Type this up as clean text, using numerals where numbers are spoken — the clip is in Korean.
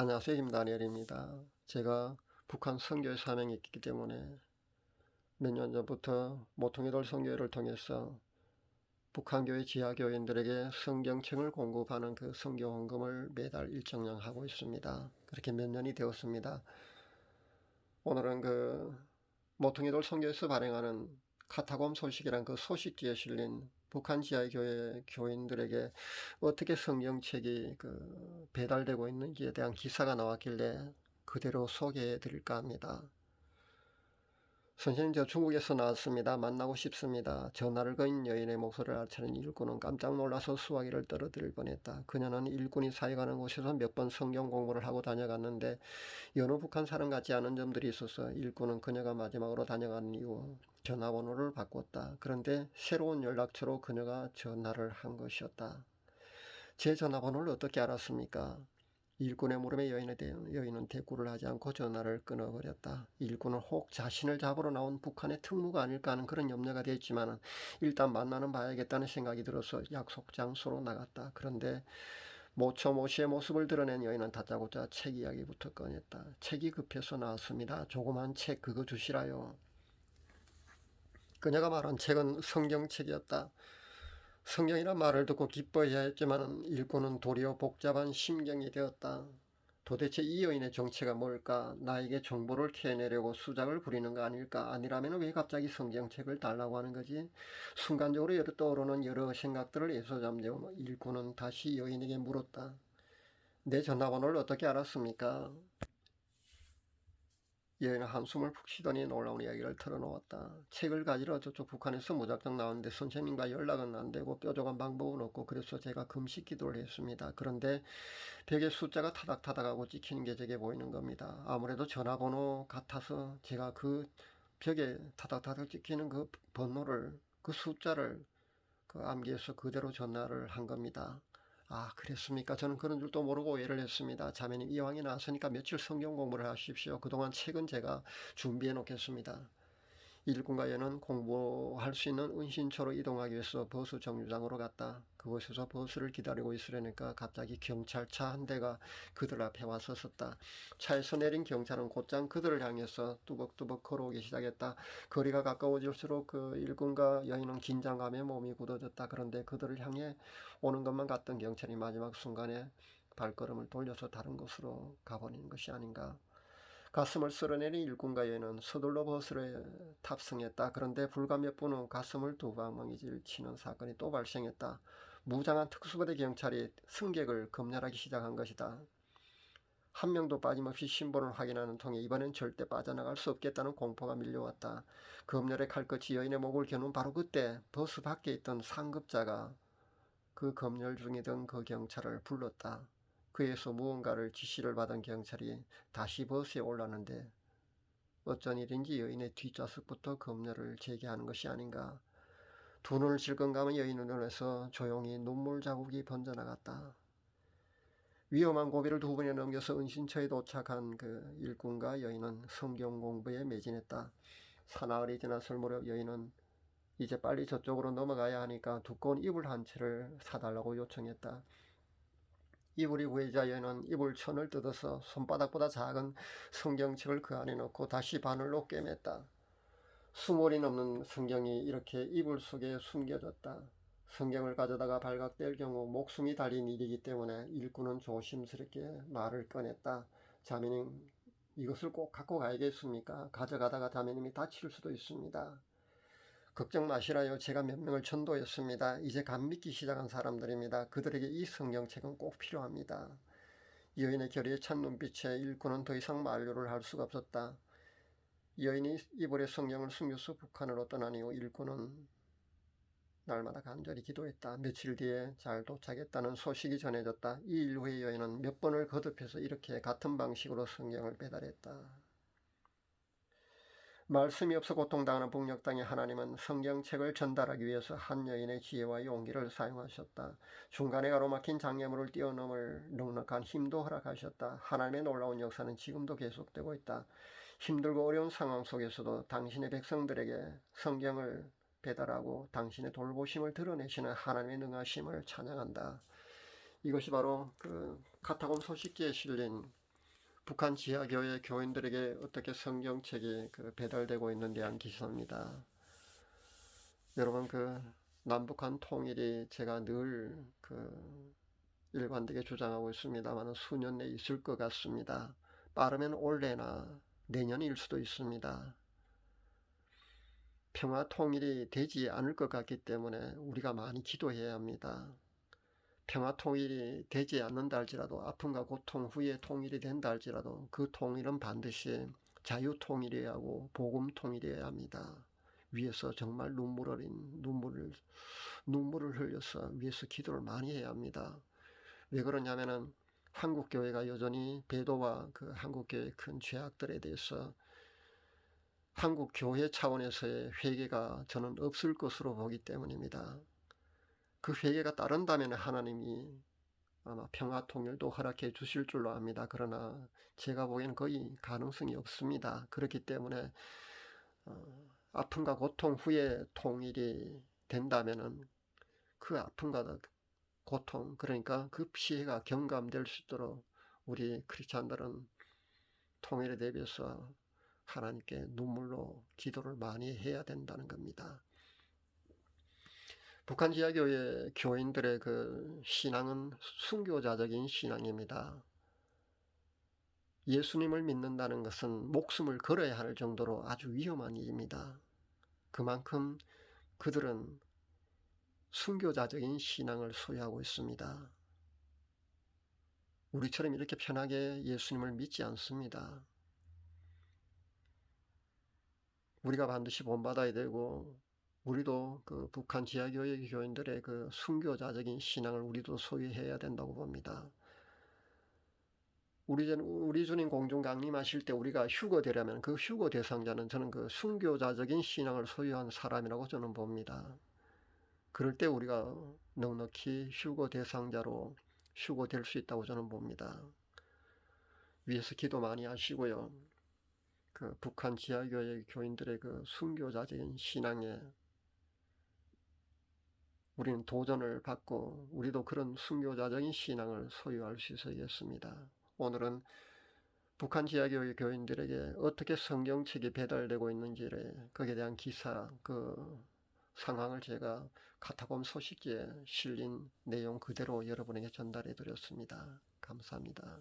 안녕하세요. 김다니엘입니다. 제가 북한 선교의 사명이 있기 때문에 몇 년 전부터 모퉁이돌 선교회를 통해서 북한교회 지하교인들에게 성경책을 공급하는 그 선교 헌금을 매달 일정량 하고 있습니다. 그렇게 몇 년이 되었습니다. 오늘은 그 모퉁이돌 선교에서 발행하는 카타콤 소식이란 그 소식지에 실린 북한 지하교회 교인들에게 어떻게 성경책이 배달되고 있는지에 대한 기사가 나왔길래 그대로 소개해 드릴까 합니다. 선생님, 저 중국에서 나왔습니다. 만나고 싶습니다. 전화를 거인 여인의 목소리를 알아채는 일꾼은 깜짝 놀라서 수화기를 떨어뜨릴 뻔했다. 그녀는 일꾼이 사역하는 곳에서 몇 번 성경 공부를 하고 다녀갔는데 여느 북한 사람 같지 않은 점들이 있어서 일꾼은 그녀가 마지막으로 다녀간 이후 전화번호를 바꿨다. 그런데 새로운 연락처로 그녀가 전화를 한 것이었다. 제 전화번호를 어떻게 알았습니까? 일꾼의 물음에 여인은 대꾸를 하지 않고 전화를 끊어버렸다. 일꾼은 혹 자신을 잡으러 나온 북한의 특무가 아닐까 하는 그런 염려가 됐지만 일단 만나는 봐야겠다는 생각이 들어서 약속 장소로 나갔다. 그런데 모처모시의 모습을 드러낸 여인은 다짜고짜 책 이야기부터 꺼냈다. 책이 급해서 나왔습니다. 조그만 책 그거 주시라요. 그녀가 말한 책은 성경책이었다. 성경이란 말을 듣고 기뻐해야 했지만 일꾼은 도리어 복잡한 심경이 되었다. 도대체 이 여인의 정체가 뭘까? 나에게 정보를 캐내려고 수작을 부리는 거 아닐까? 아니라면 왜 갑자기 성경책을 달라고 하는 거지? 순간적으로 떠오르는 여러 생각들을 애써잠재워 일꾼은 다시 여인에게 물었다. 내 전화번호를 어떻게 알았습니까? 여인은 한숨을 푹 쉬더니 놀라운 이야기를 털어놓았다. 책을 가지러 저쪽 북한에서 무작정 나왔는데 선생님과 연락은 안 되고 뾰족한 방법은 없고 그래서 제가 금식 기도를 했습니다. 그런데 벽에 숫자가 타닥타닥하고 찍히는 게 제게 보이는 겁니다. 아무래도 전화번호 같아서 제가 그 벽에 타닥타닥 찍히는 그 번호를, 그 숫자를 암기해서 그대로 전화를 한 겁니다. 아, 그랬습니까? 저는 그런 줄도 모르고 오해를 했습니다. 자매님, 이왕이 나왔으니까 며칠 성경 공부를 하십시오. 그동안 책은 제가 준비해 놓겠습니다. 일꾼과 얘는 공부할 수 있는 은신처로 이동하기 위해서 버스 정류장으로 갔다. 그곳에서 버스를 기다리고 있으려니까 갑자기 경찰차 한 대가 그들 앞에 와서 섰다. 차에서 내린 경찰은 곧장 그들을 향해서 뚜벅뚜벅 걸어오기 시작했다. 거리가 가까워질수록 그 일꾼과 여인은 긴장감에 몸이 굳어졌다. 그런데 그들을 향해 오는 것만 같던 경찰이 마지막 순간에 발걸음을 돌려서 다른 곳으로 가버리는 것이 아닌가. 가슴을 쓸어내린 일꾼과 여인은 서둘러 버스를 탑승했다. 그런데 불과 몇 분 후 가슴을 두 방망이질 치는 사건이 또 발생했다. 무장한 특수부대 경찰이 승객을 검열하기 시작한 것이다. 한 명도 빠짐없이 신분을 확인하는 통에 이번엔 절대 빠져나갈 수 없겠다는 공포가 밀려왔다. 검열의 칼끝이 여인의 목을 겨눈 바로 그때 버스 밖에 있던 상급자가 그 검열 중이던 그 경찰을 불렀다. 그에서 무언가를 지시를 받은 경찰이 다시 버스에 올랐는데 어쩐 일인지 여인의 뒷좌석부터 검열을 재개하는 것이 아닌가. 두 눈을 질끈 감은 여인의 눈에서 조용히 눈물 자국이 번져나갔다. 위험한 고비를 두 번에 넘겨서 은신처에 도착한 그 일꾼과 여인은 성경 공부에 매진했다. 사나흘이 지났을 무렵 여인은 이제 빨리 저쪽으로 넘어가야 하니까 두꺼운 이불 한 채를 사달라고 요청했다. 이불이 구해자 여인은 이불천을 뜯어서 손바닥보다 작은 성경책을 그 안에 넣고 다시 바늘로 꿰맸다. 수몰이 넘는 성경이 이렇게 이불 속에 숨겨졌다. 성경을 가져다가 발각될 경우 목숨이 달린 일이기 때문에 일꾼은 조심스럽게 말을 꺼냈다. 자매님, 이것을 꼭 갖고 가야겠습니까? 가져가다가 자매님이 다칠 수도 있습니다. 걱정 마시라요. 제가 몇 명을 전도했습니다. 이제 감 믿기 시작한 사람들입니다. 그들에게 이 성경책은 꼭 필요합니다. 여인의 결의에 찬 눈빛에 일꾼은 더 이상 만류를 할 수가 없었다. 여인이 이불에 성경을 숨겨서 북한으로 떠난 이후 일꾼은 날마다 간절히 기도했다. 며칠 뒤에 잘 도착했다는 소식이 전해졌다. 이 일 후에 여인은 몇 번을 거듭해서 이렇게 같은 방식으로 성경을 배달했다. 말씀이 없어 고통당하는 북녘 땅의 하나님은 성경책을 전달하기 위해서 한 여인의 지혜와 용기를 사용하셨다. 중간에 가로막힌 장애물을 뛰어넘을 넉넉한 힘도 허락하셨다. 하나님의 놀라운 역사는 지금도 계속되고 있다. 힘들고 어려운 상황 속에서도 당신의 백성들에게 성경을 배달하고 당신의 돌보심을 드러내시는 하나님의 능하심을 찬양한다. 이것이 바로 그 카타콤 소식지에 실린 북한 지하교회 교인들에게 어떻게 성경책이 배달되고 있는 데 대한 기사입니다. 여러분, 남북한 통일이 제가 늘 일관되게 주장하고 있습니다만 수년 내에 있을 것 같습니다. 빠르면 올해나 내년일 수도 있습니다. 평화 통일이 되지 않을 것 같기 때문에 우리가 많이 기도해야 합니다. 평화 통일이 되지 않는다 할지라도, 아픔과 고통 후에 통일이 된다 할지라도 그 통일은 반드시 자유 통일이어야 하고 복음 통일이어야 합니다. 위에서 정말 눈물을 흘려서 위에서 기도를 많이 해야 합니다. 왜 그러냐면은 한국교회가 여전히 배도와 한국교회의 큰 죄악들에 대해서 한국교회 차원에서의 회개가 저는 없을 것으로 보기 때문입니다. 그 회개가 따른다면 하나님이 아마 평화 통일도 허락해 주실 줄로 압니다. 그러나 제가 보기에는 거의 가능성이 없습니다. 그렇기 때문에 아픔과 고통 후에 통일이 된다면은 그 아픔과 고통, 그러니까 그 피해가 경감될 수 있도록 우리 크리스찬들은 통일에 대비해서 하나님께 눈물로 기도를 많이 해야 된다는 겁니다. 북한 지하교회 교인들의 신앙은 순교자적인 신앙입니다. 예수님을 믿는다는 것은 목숨을 걸어야 할 정도로 아주 위험한 일입니다. 그만큼 그들은 순교자적인 신앙을 소유하고 있습니다. 우리처럼 이렇게 편하게 예수님을 믿지 않습니다. 우리가 반드시 본받아야 되고, 우리도 북한 지하교회 교인들의 순교자적인 신앙을 우리도 소유해야 된다고 봅니다. 우리 주님 공중 강림하실 때 우리가 휴거되려면 그 휴거 대상자는 저는 순교자적인 신앙을 소유한 사람이라고 저는 봅니다. 그럴 때 우리가 넉넉히 휴거 대상자로 휴거될 수 있다고 저는 봅니다. 위에서 기도 많이 하시고요. 북한 지하교회 교인들의 순교자적인 신앙에 우리는 도전을 받고 우리도 그런 순교자적인 신앙을 소유할 수 있어야겠습니다. 오늘은 북한 지하교회 교인들에게 어떻게 성경책이 배달되고 있는지를 거기에 대한 기사, 상황을 제가 카타콤 소식지에 실린 내용 그대로 여러분에게 전달해 드렸습니다. 감사합니다.